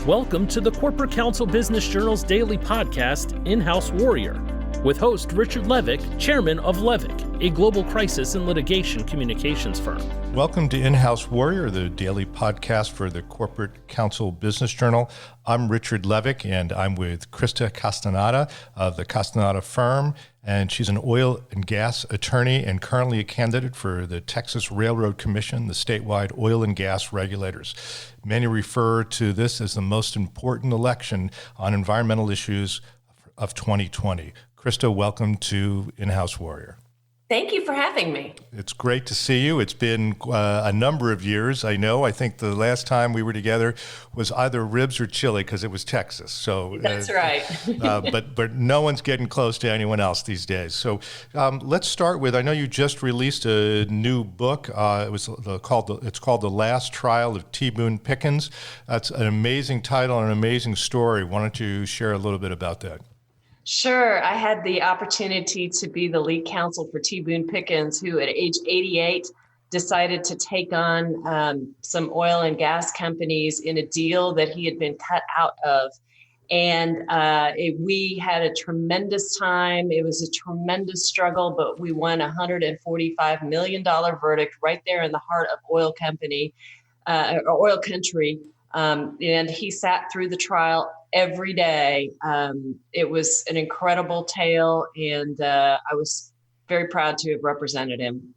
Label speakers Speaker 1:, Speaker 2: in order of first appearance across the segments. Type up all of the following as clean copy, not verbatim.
Speaker 1: Welcome to the Corporate Counsel Business Journal's daily podcast, In-House Warrior, with host Richard Levick, chairman of Levick, a global crisis and litigation communications firm.
Speaker 2: Welcome to In-House Warrior, the daily podcast for the Corporate Counsel Business Journal. I'm Richard Levick, and I'm with Chrysta Castaneda of the Castaneda firm, and she's an oil and gas attorney and currently a candidate for the Texas Railroad Commission, the statewide oil and gas regulators. Many refer to this as the most important election on environmental issues of 2020. Chrysta, welcome to In-House Warrior.
Speaker 3: Thank you for having me.
Speaker 2: It's great to see you. It's been a number of years, I know. I think the last time we were together was either ribs or chili because it was Texas. So
Speaker 3: that's right.
Speaker 2: but no one's getting close to anyone else these days. So let's start with, I know you just released a new book. It's called The Last Trial of T. Boone Pickens. That's an amazing title and an amazing story. Why don't you share a little bit about that?
Speaker 3: Sure. I had the opportunity to be the lead counsel for T. Boone Pickens, who at age 88 decided to take on some oil and gas companies in a deal that he had been cut out of. And we had a tremendous time. It was a tremendous struggle, but we won a $145 million verdict right there in the heart of oil country. And he sat through the trial every day. It was an incredible tale, and I was very proud to have represented him.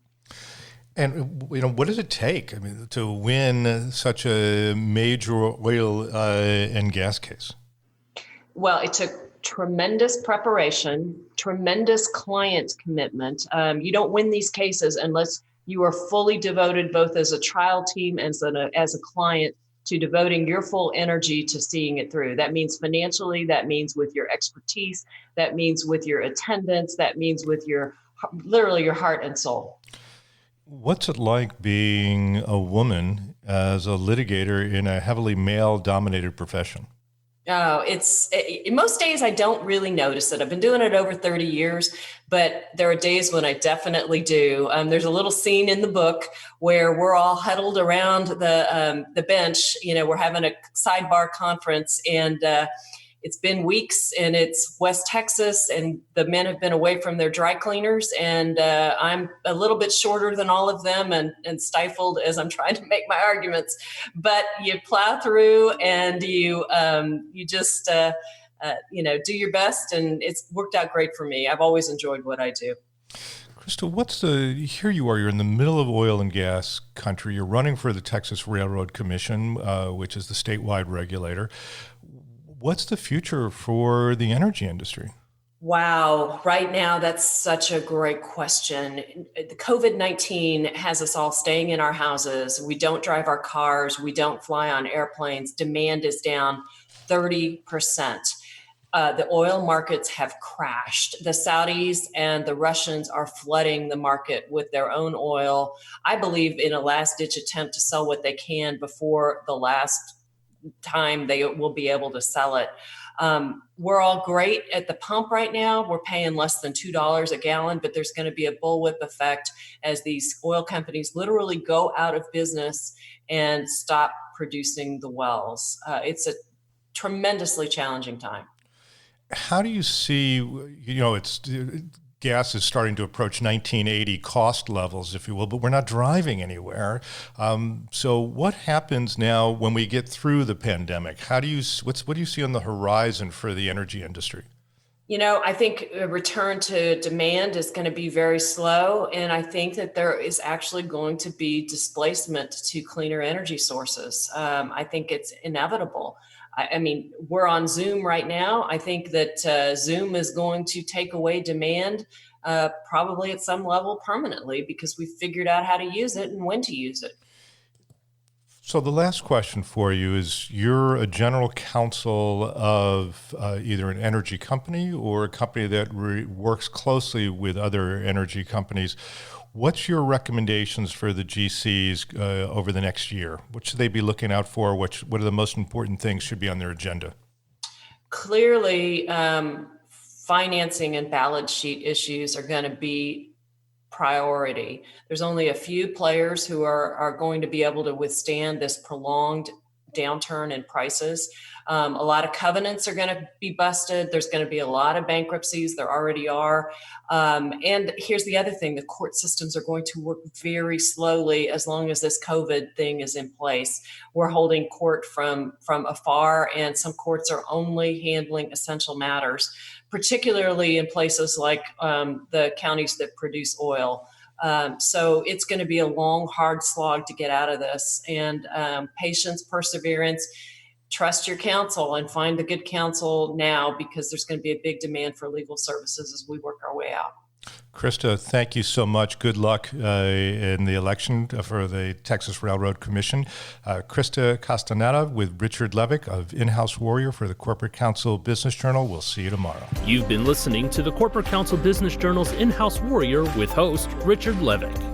Speaker 2: And, what does it take, to win such a major oil and gas case?
Speaker 3: Well, it took tremendous preparation, tremendous client commitment. You don't win these cases unless you are fully devoted, both as a trial team and as a client, to devoting your full energy to seeing it through. That means financially, that means with your expertise, that means with your attendance, that means with literally your heart and soul.
Speaker 2: What's it like being a woman as a litigator in a heavily male-dominated profession?
Speaker 3: Oh, most days I don't really notice it. I've been doing it over 30 years, but there are days when I definitely do. There's a little scene in the book where we're all huddled around the bench. We're having a sidebar conference, and it's been weeks, and it's West Texas, and the men have been away from their dry cleaners, and I'm a little bit shorter than all of them and stifled as I'm trying to make my arguments. But you plow through, and you just do your best, and it's worked out great for me. I've always enjoyed what I do.
Speaker 2: Chrysta, here you are, you're in the middle of oil and gas country. You're running for the Texas Railroad Commission, which is the statewide regulator. What's the future for the energy industry?
Speaker 3: Wow. Right now, that's such a great question. The COVID-19 has us all staying in our houses. We don't drive our cars. We don't fly on airplanes. Demand is down 30%. The oil markets have crashed. The Saudis and the Russians are flooding the market with their own oil, I believe, in a last-ditch attempt to sell what they can before the last time they will be able to sell it. We're all great at the pump right now. We're paying less than $2 a gallon, but there's going to be a bullwhip effect as these oil companies literally go out of business and stop producing the wells. It's a tremendously challenging time.
Speaker 2: How do you see, gas is starting to approach 1980 cost levels, if you will, but we're not driving anywhere. So what happens now when we get through the pandemic? What do you see on the horizon for the energy industry?
Speaker 3: I think a return to demand is going to be very slow. And I think that there is actually going to be displacement to cleaner energy sources. I think it's inevitable. We're on Zoom right now. I think that Zoom is going to take away demand probably at some level permanently because we've figured out how to use it and when to use it.
Speaker 2: So the last question for you is, you're a general counsel of either an energy company or a company that works closely with other energy companies. What's your recommendations for the GCs over the next year? What should they be looking out for? What are the most important things should be on their agenda?
Speaker 3: Clearly, financing and balance sheet issues are going to be priority. There's only a few players who are going to be able to withstand this prolonged downturn in prices. A lot of covenants are going to be busted. There's going to be a lot of bankruptcies. There already are. And here's the other thing. The court systems are going to work very slowly as long as this COVID thing is in place. We're holding court from afar, and some courts are only handling essential matters, particularly in places like the counties that produce oil. So it's going to be a long, hard slog to get out of this. And patience, perseverance, trust your counsel and find the good counsel now, because there's going to be a big demand for legal services as we work our way out.
Speaker 2: Chrysta, thank you so much. Good luck in the election for the Texas Railroad Commission. Chrysta Castaneda with Richard Levick of In-House Warrior for the Corporate Counsel Business Journal. We'll see you tomorrow.
Speaker 1: You've been listening to the Corporate Counsel Business Journal's In-House Warrior with host Richard Levick.